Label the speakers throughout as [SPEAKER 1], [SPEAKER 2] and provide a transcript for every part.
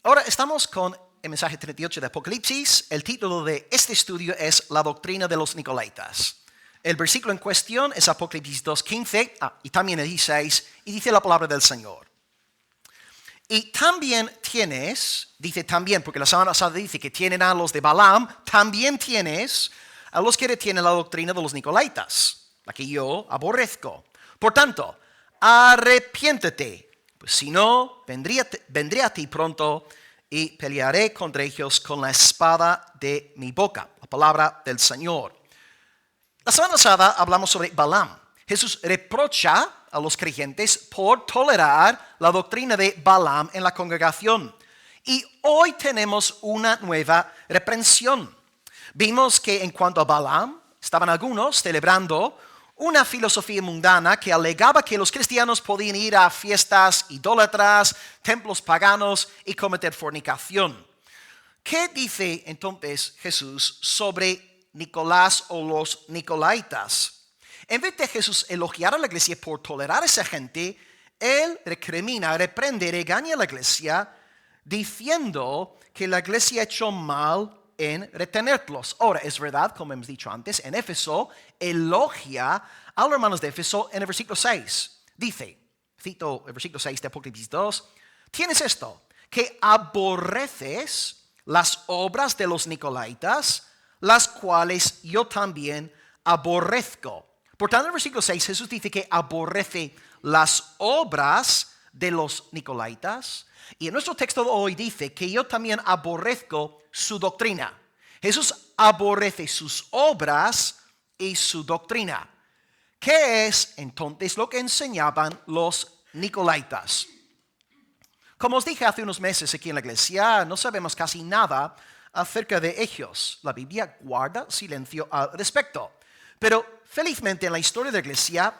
[SPEAKER 1] Ahora estamos con el mensaje 38 de Apocalipsis. El título de este estudio es La doctrina de los Nicolaitas. El versículo en cuestión es Apocalipsis 2:15 y también el 16, y dice la palabra del Señor. Y también tienes, dice también, porque la semana pasada dice que tienen a los de Balaam, también tienes a los que retienen la doctrina de los Nicolaitas, la que yo aborrezco. Por tanto, arrepiéntete, pues si no, vendré a ti pronto y pelearé contra ellos con la espada de mi boca, la palabra del Señor. La semana pasada hablamos sobre Balaam. Jesús reprocha a los creyentes por tolerar la doctrina de Balaam en la congregación. Y hoy tenemos una nueva reprensión. Vimos que en cuanto a Balaam, estaban algunos celebrando una filosofía mundana que alegaba que los cristianos podían ir a fiestas idólatras, templos paganos y cometer fornicación. ¿Qué dice entonces Jesús sobre Nicolás o los Nicolaitas? En vez de Jesús elogiar a la iglesia por tolerar a esa gente, Él recrimina, reprende, regaña a la iglesia diciendo que la iglesia ha hecho mal en retenerlos. Ahora, es verdad, como hemos dicho antes, en Éfeso elogia a los hermanos de Éfeso en el versículo 6. Dice, cito el versículo 6 de Apocalipsis 2, tienes esto, que aborreces las obras de los Nicolaitas, las cuales yo también aborrezco. Por tanto, en el versículo 6 Jesús dice que aborrece las obras de los Nicolaitas. Y en nuestro texto de hoy dice que yo también aborrezco su doctrina. Jesús aborrece sus obras y su doctrina. ¿Qué es entonces lo que enseñaban los Nicolaitas? Como os dije hace unos meses aquí en la iglesia, no sabemos casi nada acerca de ellos. La Biblia guarda silencio al respecto. Pero felizmente en la historia de la iglesia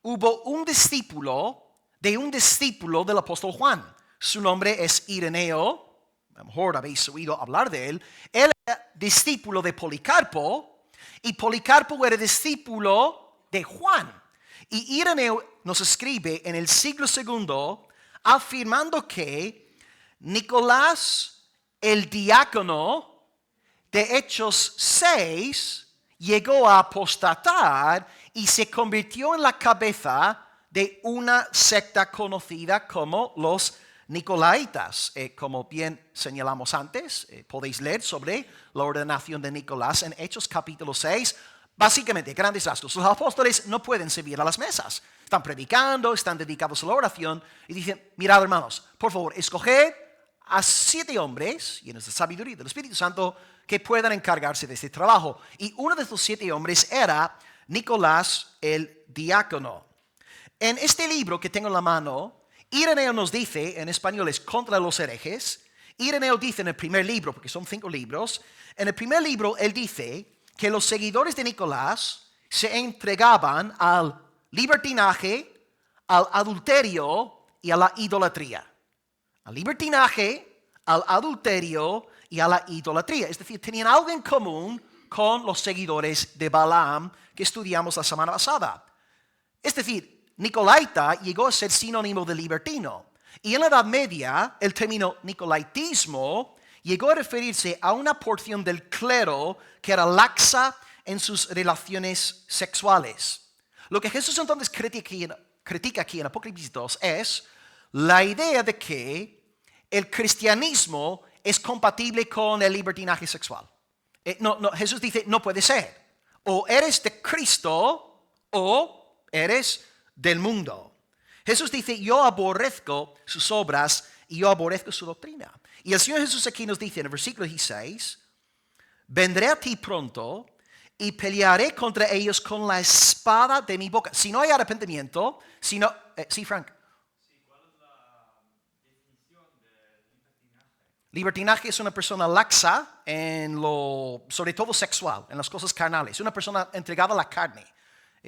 [SPEAKER 1] hubo un discípulo del apóstol Juan. Su nombre es Ireneo. A lo mejor habéis oído hablar de él. Él era discípulo de Policarpo y Policarpo era discípulo de Juan. Y Ireneo nos escribe en el siglo II afirmando que Nicolás, el diácono de Hechos 6, llegó a apostatar y se convirtió en la cabeza de una secta conocida como los Nicolaitas. Como bien señalamos antes, podéis leer sobre la ordenación de Nicolás en Hechos capítulo 6. Básicamente, grandes rasgos, los apóstoles no pueden servir a las mesas. Están predicando, están dedicados a la oración y dicen, mirad hermanos, por favor, escoged a 7 hombres llenos de sabiduría del Espíritu Santo que puedan encargarse de este trabajo. Y uno de estos 7 hombres era Nicolás el diácono. En este libro que tengo en la mano, Ireneo nos dice, en español es Contra los herejes. Ireneo dice en el primer libro, porque son 5 libros, en el primer libro él dice que los seguidores de Nicolás se entregaban al libertinaje, al adulterio y a la idolatría. Al libertinaje, al adulterio y a la idolatría. Es decir, tenían algo en común con los seguidores de Balaam que estudiamos la semana pasada. Es decir, Nicolaita llegó a ser sinónimo de libertino. Y en la Edad Media, el término nicolaitismo llegó a referirse a una porción del clero que era laxa en sus relaciones sexuales. Lo que Jesús entonces critica aquí en Apocalipsis 2 es la idea de que el cristianismo es compatible con el libertinaje sexual. Jesús dice, no puede ser. O eres de Cristo o eres del mundo. Jesús dice, yo aborrezco sus obras y yo aborrezco su doctrina. Y el Señor Jesús aquí nos dice en el versículo 16, vendré a ti pronto y pelearé contra ellos con la espada de mi boca. Si no hay arrepentimiento, sí, Frank. Libertinaje es una persona laxa en sobre todo sexual, en las cosas carnales. Una persona entregada a la carne.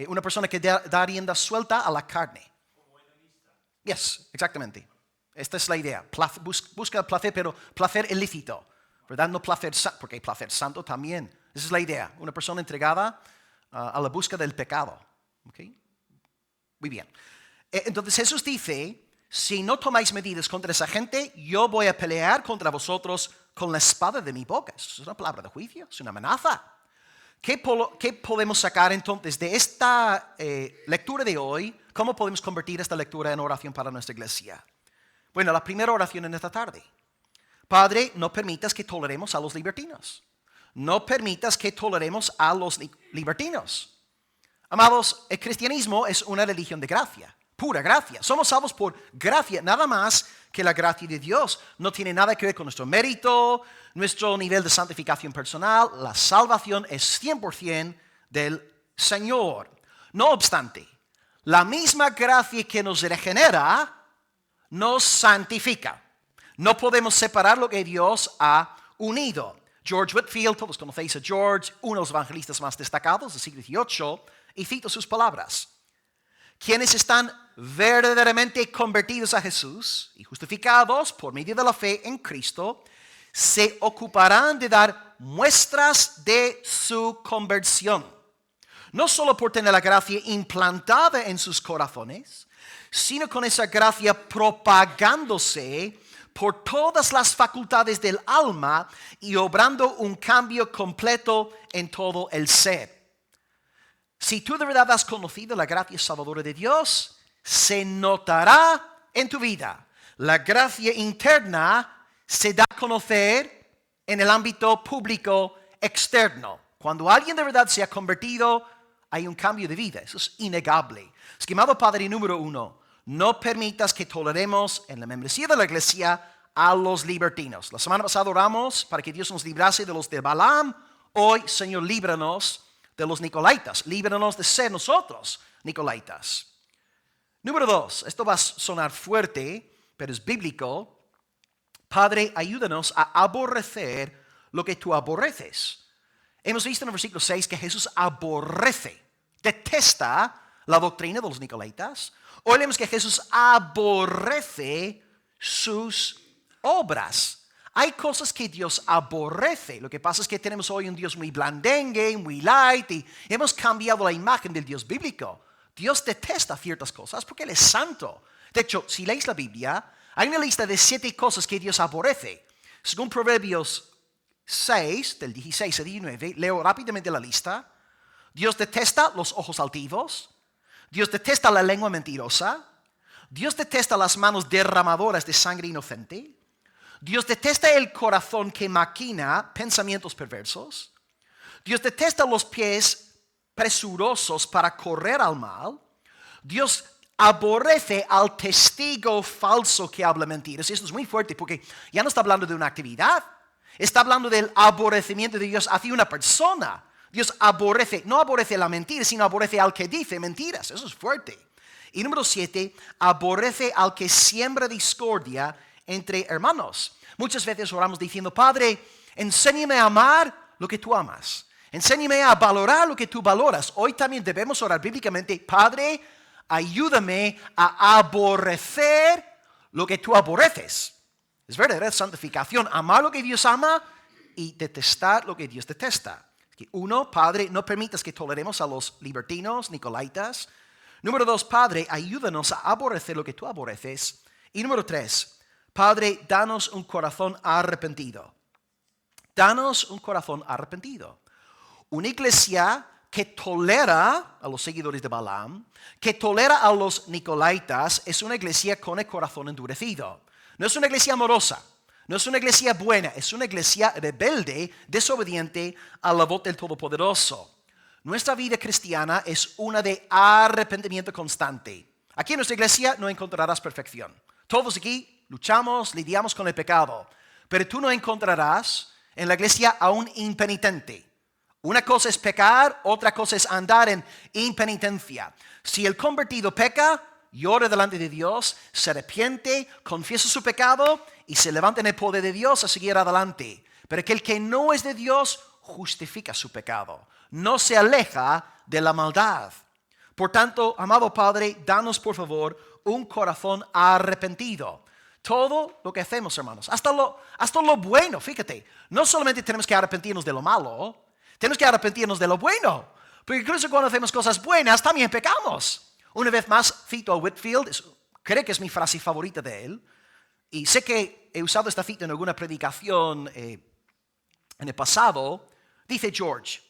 [SPEAKER 1] Una persona que da rienda suelta a la carne. Como hedonista. Yes, exactamente. Esta es la idea. Busca el placer, pero placer ilícito. ¿Verdad? No placer santo, porque hay placer santo también. Esa es la idea. Una persona entregada a la búsqueda del pecado. ¿Okay? Muy bien. Entonces Jesús dice, si no tomáis medidas contra esa gente, yo voy a pelear contra vosotros con la espada de mi boca. Es una palabra de juicio, es una amenaza. ¿Qué podemos sacar entonces de esta lectura de hoy? ¿Cómo podemos convertir esta lectura en oración para nuestra iglesia? Bueno, la primera oración en esta tarde. Padre, no permitas que toleremos a los libertinos. No permitas que toleremos a los libertinos. Amados, el cristianismo es una religión de gracia, pura gracia. Somos salvos por gracia, nada más que la gracia de Dios. No tiene nada que ver con nuestro mérito, nuestro nivel de santificación personal. La salvación es 100% del Señor. No obstante, la misma gracia que nos regenera nos santifica. No podemos separar lo que Dios ha unido. George Whitefield, todos conocéis a George, uno de los evangelistas más destacados del siglo XVIII, y cito sus palabras. Quienes están verdaderamente convertidos a Jesús y justificados por medio de la fe en Cristo, se ocuparán de dar muestras de su conversión. No solo por tener la gracia implantada en sus corazones, sino con esa gracia propagándose por todas las facultades del alma y obrando un cambio completo en todo el ser. Si tú de verdad has conocido la gracia salvadora de Dios, se notará en tu vida. La gracia interna se da a conocer en el ámbito público externo. Cuando alguien de verdad se ha convertido, hay un cambio de vida. Eso es innegable. Estimado Padre número 1, no permitas que toleremos en la membresía de la iglesia a los libertinos. La semana pasada oramos para que Dios nos librase de los de Balaam. Hoy, Señor, líbranos de los nicolaitas. Líbranos de ser nosotros nicolaitas. Número 2, esto va a sonar fuerte, pero es bíblico. Padre, ayúdanos a aborrecer lo que tú aborreces. Hemos visto en el versículo 6 que Jesús aborrece, detesta la doctrina de los nicolaitas. Hoy leemos que Jesús aborrece sus obras. Hay cosas que Dios aborrece. Lo que pasa es que tenemos hoy un Dios muy blandengue, muy light, y hemos cambiado la imagen del Dios bíblico. Dios detesta ciertas cosas porque Él es santo. De hecho, si leéis la Biblia, hay una lista de 7 cosas que Dios aborrece. Según Proverbios 6, del 16 al 19, leo rápidamente la lista. Dios detesta los ojos altivos. Dios detesta la lengua mentirosa. Dios detesta las manos derramadoras de sangre inocente. Dios detesta el corazón que maquina pensamientos perversos. Dios detesta los pies presurosos para correr al mal. Dios aborrece al testigo falso que habla mentiras. Esto es muy fuerte porque ya no está hablando de una actividad. Está hablando del aborrecimiento de Dios hacia una persona. Dios aborrece, no aborrece la mentira, sino aborrece al que dice mentiras. Eso es fuerte. Y número 7, aborrece al que siembra discordia entre hermanos. Muchas veces oramos diciendo, Padre, enséñame a amar lo que tú amas. Enséñame a valorar lo que tú valoras. Hoy también debemos orar bíblicamente, Padre, ayúdame a aborrecer lo que tú aborreces. Es verdadera santificación, amar lo que Dios ama y detestar lo que Dios detesta. 1, Padre, no permitas que toleremos a los libertinos, nicolaitas. Número 2, Padre, ayúdanos a aborrecer lo que tú aborreces. Y número 3, Padre, danos un corazón arrepentido. Danos un corazón arrepentido. Una iglesia que tolera a los seguidores de Balaam, que tolera a los nicolaitas, es una iglesia con el corazón endurecido. No es una iglesia amorosa, no es una iglesia buena, es una iglesia rebelde, desobediente a la voz del Todopoderoso. Nuestra vida cristiana es una de arrepentimiento constante. Aquí en nuestra iglesia no encontrarás perfección. Todos aquí luchamos, lidiamos con el pecado, pero tú no encontrarás en la iglesia a un impenitente. Una cosa es pecar, otra cosa es andar en impenitencia. Si el convertido peca, llora delante de Dios, se arrepiente, confiesa su pecado y se levanta en el poder de Dios a seguir adelante. Pero aquel que no es de Dios justifica su pecado, no se aleja de la maldad. Por tanto, amado Padre, danos por favor un corazón arrepentido. Todo lo que hacemos, hermanos, hasta lo bueno, fíjate, no solamente tenemos que arrepentirnos de lo malo, tenemos que arrepentirnos de lo bueno, porque incluso cuando hacemos cosas buenas también pecamos. Una vez más, cito a Whitefield, es Creo que es mi frase favorita de él. Y sé que he usado esta cita en alguna predicación en el pasado. Dice George,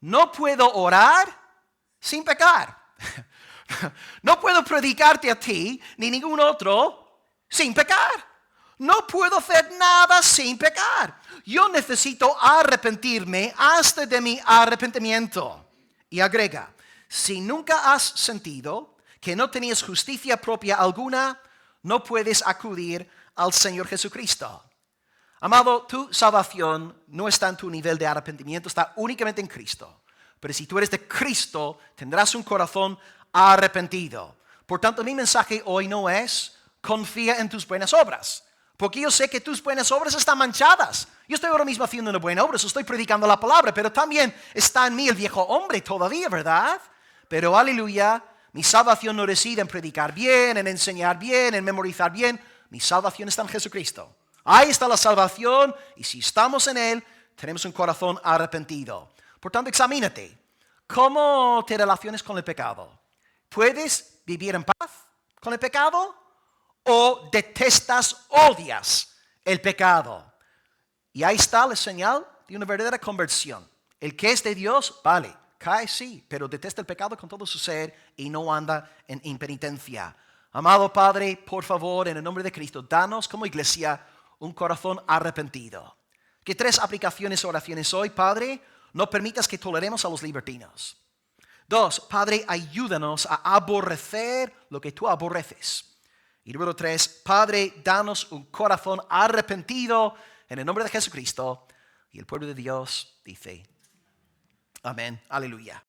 [SPEAKER 1] no puedo orar sin pecar. No puedo predicarte a ti ni ningún otro sin pecar. No puedo hacer nada sin pecar. Yo necesito arrepentirme hasta de mi arrepentimiento. Y agrega, si nunca has sentido que no tenías justicia propia alguna, no puedes acudir al Señor Jesucristo. Amado, tu salvación no está en tu nivel de arrepentimiento, está únicamente en Cristo. Pero si tú eres de Cristo, tendrás un corazón arrepentido. Por tanto, mi mensaje hoy no es confía en tus buenas obras. Porque yo sé que tus buenas obras están manchadas. Yo estoy ahora mismo haciendo una buena obra, estoy predicando la palabra, pero también está en mí el viejo hombre todavía, ¿verdad? Pero aleluya, mi salvación no reside en predicar bien, en enseñar bien, en memorizar bien. Mi salvación está en Jesucristo. Ahí está la salvación y si estamos en Él, tenemos un corazón arrepentido. Por tanto, examínate. ¿Cómo te relacionas con el pecado? ¿Puedes vivir en paz con el pecado? ¿O detestas, odias el pecado? Y ahí está la señal de una verdadera conversión. El que es de Dios, vale, cae sí, pero detesta el pecado con todo su ser y no anda en impenitencia. Amado Padre, por favor, en el nombre de Cristo, danos como iglesia un corazón arrepentido. ¿Qué 3 aplicaciones o oraciones hoy, Padre? No permitas que toleremos a los libertinos. 2, Padre, ayúdanos a aborrecer lo que tú aborreces. Y número 3, Padre, danos un corazón arrepentido en el nombre de Jesucristo. Y el pueblo de Dios dice, amén, aleluya.